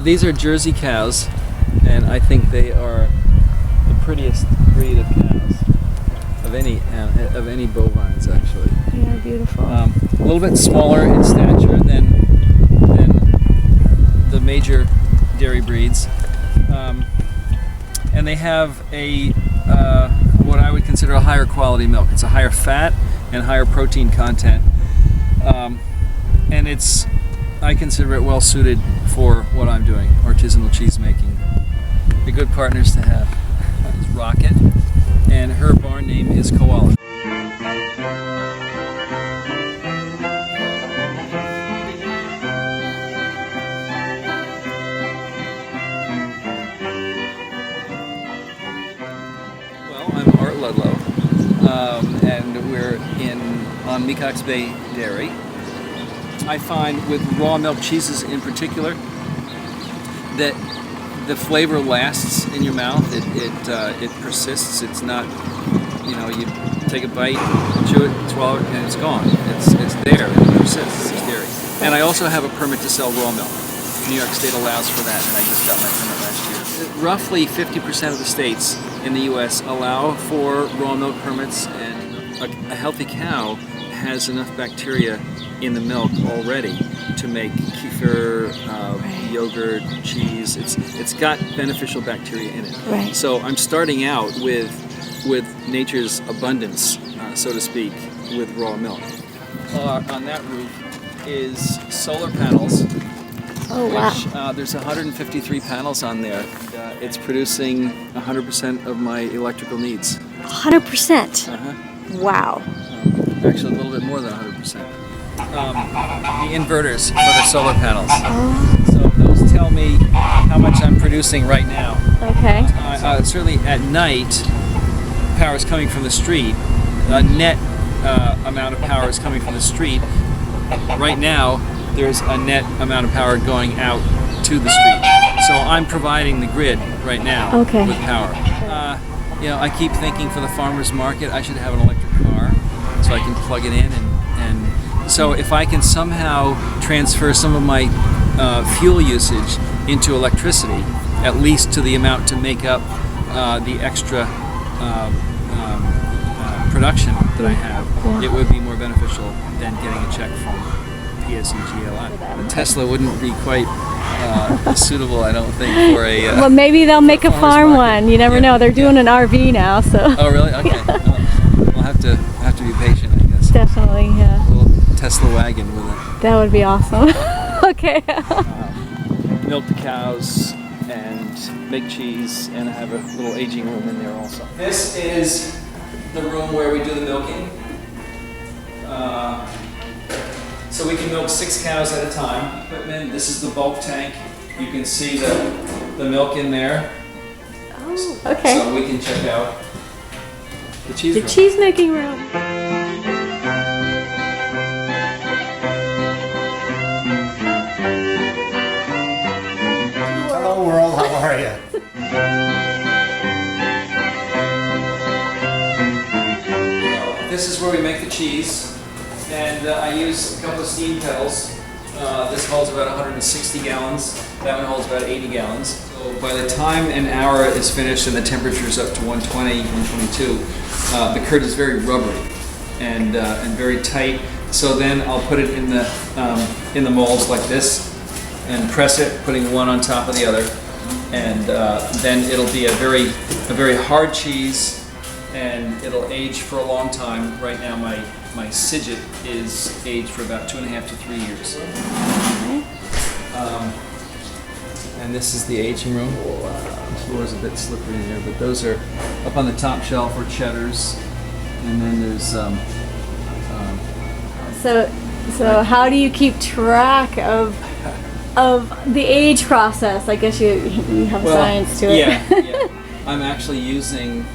These are Jersey cows, and I think they are the prettiest breed of cows of any bovines, actually. They are beautiful. A little bit smaller in stature than the major dairy breeds, and they have a what I would consider a higher quality milk. It's a higher fat and higher protein content, and I consider it well suited for what I'm doing, artisanal cheese making. They're good partners to have. It's Rocket, and her barn name is Koala. Well, I'm Art Ludlow, and we're on Mecox Bay Dairy. I find with raw milk cheeses in particular that the flavor lasts in your mouth. It persists. It's not, you take a bite, chew it, swallow it, and it's gone. It's there. It persists. It's dairy. And I also have a permit to sell raw milk. New York State allows for that, and I just got my permit last year. Roughly 50% of the states in the U.S. allow for raw milk permits, and a healthy cow has enough bacteria in the milk already to make kefir, yogurt, cheese. It's got beneficial bacteria in it. Right. So I'm starting out with nature's abundance, so to speak, with raw milk. On that roof is solar panels. Oh, wow. Which, there's 153 panels on there. It's producing 100% of my electrical needs. 100%? Uh-huh. Wow. Actually, a little bit more than 100%. The inverters for the solar panels. Oh. So those tell me how much I'm producing right now. Okay. Certainly at night, power is coming from the street. A net amount of power is coming from the street. Right now, there's a net amount of power going out to the street. So I'm providing the grid right now with power. I keep thinking for the farmer's market, I should have an electric car so I can plug it in. And so if I can somehow transfer some of my fuel usage into electricity, at least to the amount to make up the extra production that I have, it would be more beneficial than getting a check from PSEGLI. The Tesla wouldn't be quite suitable, I don't think, for a. Well, maybe they'll make a farm market. one. You never know. They're doing an RV now, so. Oh, really? Okay. We'll have to be patient, I guess. Definitely, yeah. A little Tesla wagon with it. That would be awesome. Okay. Milk the cows and make cheese, and I have a little aging room in there also. This is the room where we do the milking. So we can milk 6 cows at a time. Equipment. This is the bulk tank. You can see the milk in there. Oh, okay. So we can check out the cheese room. Cheese making room. Hello world, how are you? This is where we make the cheese, and I use a couple of steam kettles. This holds about 160 gallons, that one holds about 80 gallons. So by the time an hour is finished and the temperature is up to 120, 122, the curd is very rubbery and very tight. So then I'll put it in the molds like this and press it, putting one on top of the other, and then it'll be a very hard cheese, and it'll age for a long time. Right now my Sigit is aged for about 2.5 to 3 years. And this is the aging room. The floor is a bit slippery in here, but those are up on the top shelf are cheddars, and then there's So how do you keep track of the age process? I guess you have science to it. Yeah. I'm actually using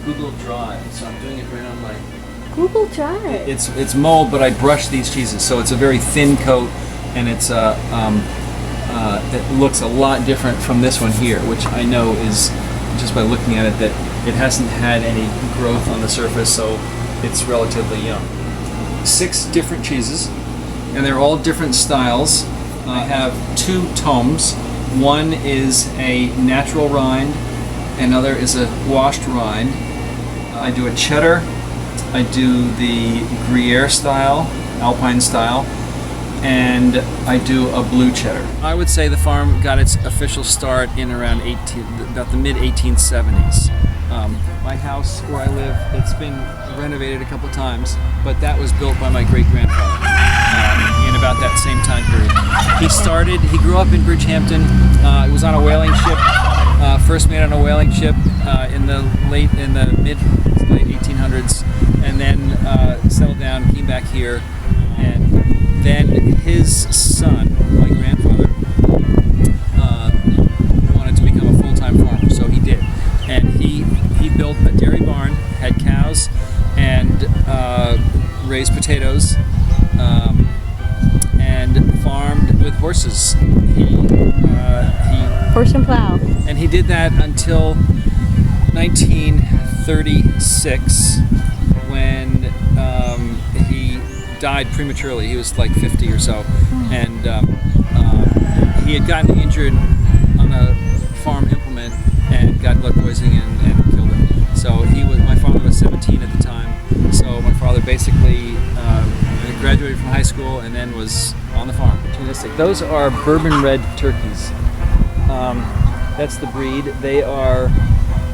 Google Drive, so I'm doing it right on my Google Drive. It's mold, but I brush these cheeses, so it's a very thin coat, and it's it looks a lot different from this one here, which I know is just by looking at it that it hasn't had any growth on the surface, so it's relatively young. 6 different cheeses, and they're all different styles. I have 2 tomes. One is a natural rind, another is a washed rind. I do a cheddar, I do the Gruyere style, Alpine style, and I do a blue cheddar. I would say the farm got its official start in around about the mid 1870s. My house where I live, it's been renovated a couple times, but that was built by my great-grandfather in about that same time period. He grew up in Bridgehampton. He was on a whaling ship, first mate on a whaling ship in the late 1800s, and then settled down, came back here, and then his son, my grandfather, wanted to become a full-time farmer, so he did. And he built a dairy barn, had cows, and raised potatoes, and farmed with horses. Horse and plow. And he did that until 1936, when he died prematurely. He was like 50 or so, and he had gotten injured on a farm implement and got blood poisoning and killed him. So my father was 17 at the time. So my father basically graduated from high school and then was on the farm. Those are bourbon red turkeys. That's the breed. They are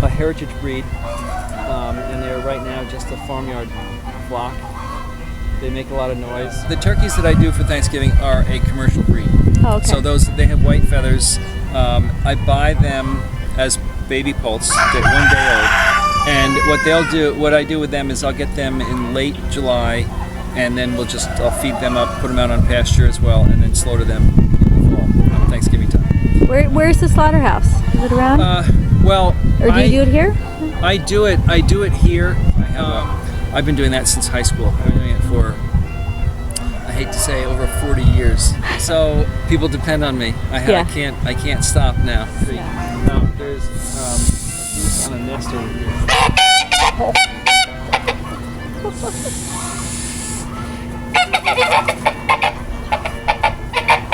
a heritage breed, and they're right now just a farmyard flock. They make a lot of noise. The turkeys that I do for Thanksgiving are a commercial breed. Oh, okay. So they have white feathers. I buy them as baby poults, 1 day old. And what I do with them is I'll get them in late July, and then I'll feed them up, put them out on pasture as well, and then slaughter them in the fall on Thanksgiving time. Where's the slaughterhouse? Is it around? Well, or do you do it here? I do it here. I've been doing that since high school. I've been doing it for, I hate to say, over 40 years. So people depend on me. I can't stop now. There's on a nest over here.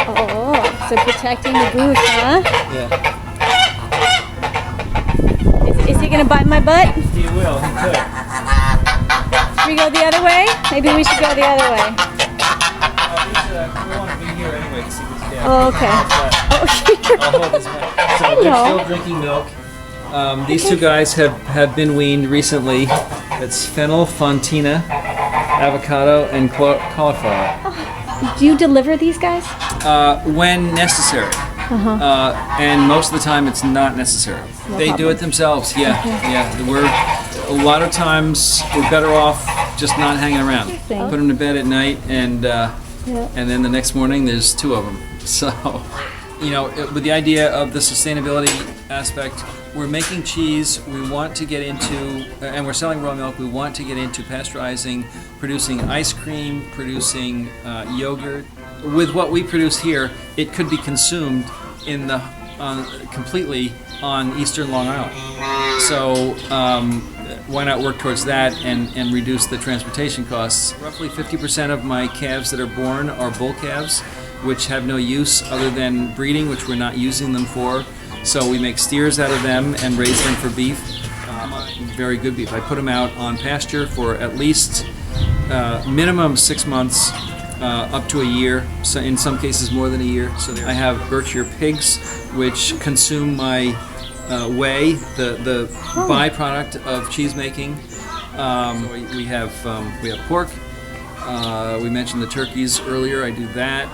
Oh, so protecting the goose, huh? Yeah. Is he gonna bite my butt? He will. He could. Should we go the other way? Maybe we should go the other way. We want to be here anyway to see this cat. Oh, okay. Oh, I'll hold this back. So they're Hello. still drinking milk. These 2 guys have been weaned recently. It's fennel, fontina, avocado, and cauliflower. Do you deliver these guys? When necessary. And most of the time it's not necessary. They do it themselves. Yeah. A lot of times we're better off just not hanging around. Thanks. Put them to bed at night, and then the next morning there's 2 of them. So, with the idea of the sustainability aspect, we're making cheese. We want to get into, and we're selling raw milk. We want to get into pasteurizing, producing ice cream, producing yogurt. With what we produce here, it could be consumed completely on Eastern Long Island. So why not work towards that and reduce the transportation costs? Roughly 50% of my calves that are born are bull calves, which have no use other than breeding, which we're not using them for. So we make steers out of them and raise them for beef. Very good beef. I put them out on pasture for at least minimum 6 months, up to a year, so in some cases more than a year. So I have Berkshire pigs, which consume my whey, the byproduct of cheese making. So we have pork. We mentioned the turkeys earlier. I do that.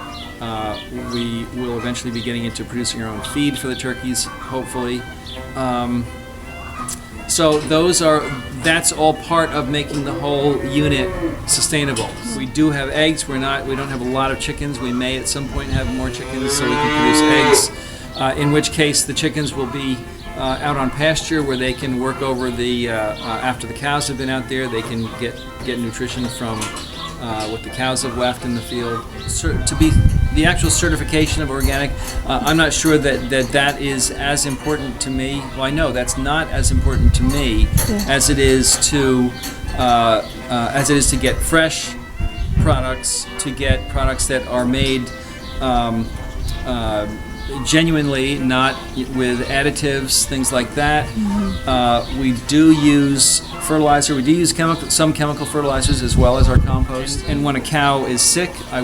We will eventually be getting into producing our own feed for the turkeys, hopefully. So that's all part of making the whole unit sustainable. We do have eggs. We don't have a lot of chickens. We may at some point have more chickens so we can produce eggs. In which case the chickens will be out on pasture where they can work over after the cows have been out there. They can get nutrition from what the cows have left in the field. To be the actual certification of organic, I'm not sure that is as important to me. Well, I know that's not as important to me as it is to get fresh products to get products that are made genuinely, not with additives, things like that. We do use fertilizer. We do use some chemical fertilizers as well as our compost. And when a cow is sick, I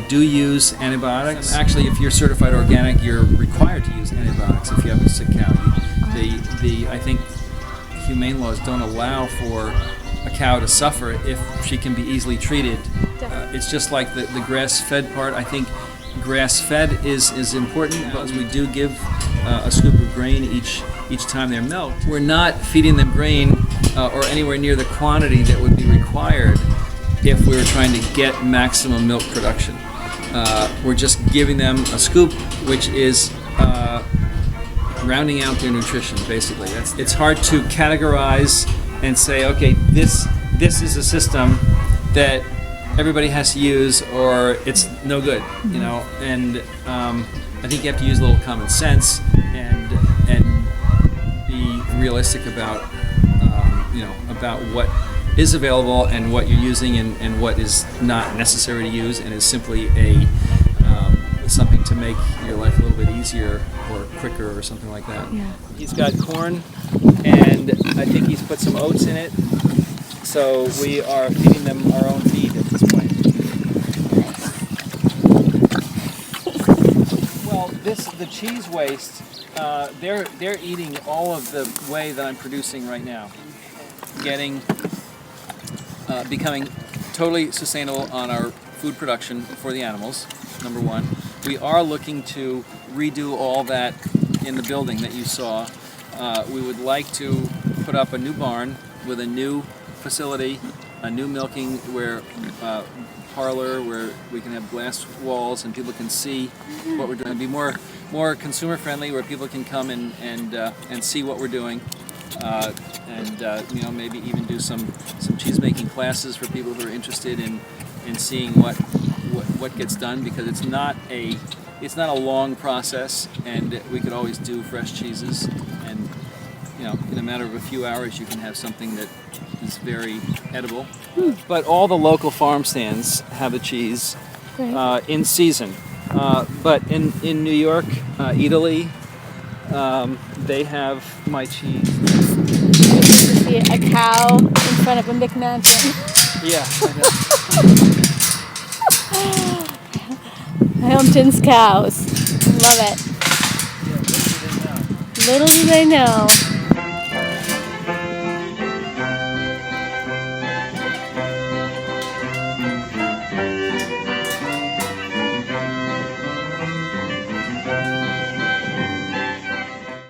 do use antibiotics. Actually, if you're certified organic, you're required to use antibiotics if you have a sick cow. I think humane laws don't allow for a cow to suffer if she can be easily treated. It's just like the grass-fed part. I think grass-fed is important because we do give a scoop of grain each time they're milked. We're not feeding them grain or anywhere near the quantity that would be required if we were trying to get maximum milk production. We're just giving them a scoop, which is rounding out their nutrition, basically. It's hard to categorize and say, okay, this is a system that everybody has to use, or it's no good, you know. And I think you have to use a little common sense and be realistic about about what is available and what you're using and what is not necessary to use and is simply something to make your life a little bit easier or quicker or something like that. Yeah. He's got corn, and I think he's put some oats in it. So we are feeding them our own feed at this point. Well, the cheese waste, they're eating all of the whey that I'm producing right now, becoming totally sustainable on our food production for the animals. Number one, we are looking to redo all that in the building that you saw. We would like to put up a new barn with a new facility, a new milking parlor where we can have glass walls and people can see what we're doing. Be more consumer friendly, where people can come and see what we're doing, and maybe even do some cheese making classes for people who are interested in seeing what gets done, because it's not a long process, and we could always do fresh cheeses, and in a matter of a few hours you can have something that is very edible. But all the local farm stands have the cheese in season. But in New York, Italy, they have my cheese. You see a cow in front of a McMansion. Yeah, I know. Hampton's cows. Love it. Yeah, Little do they know.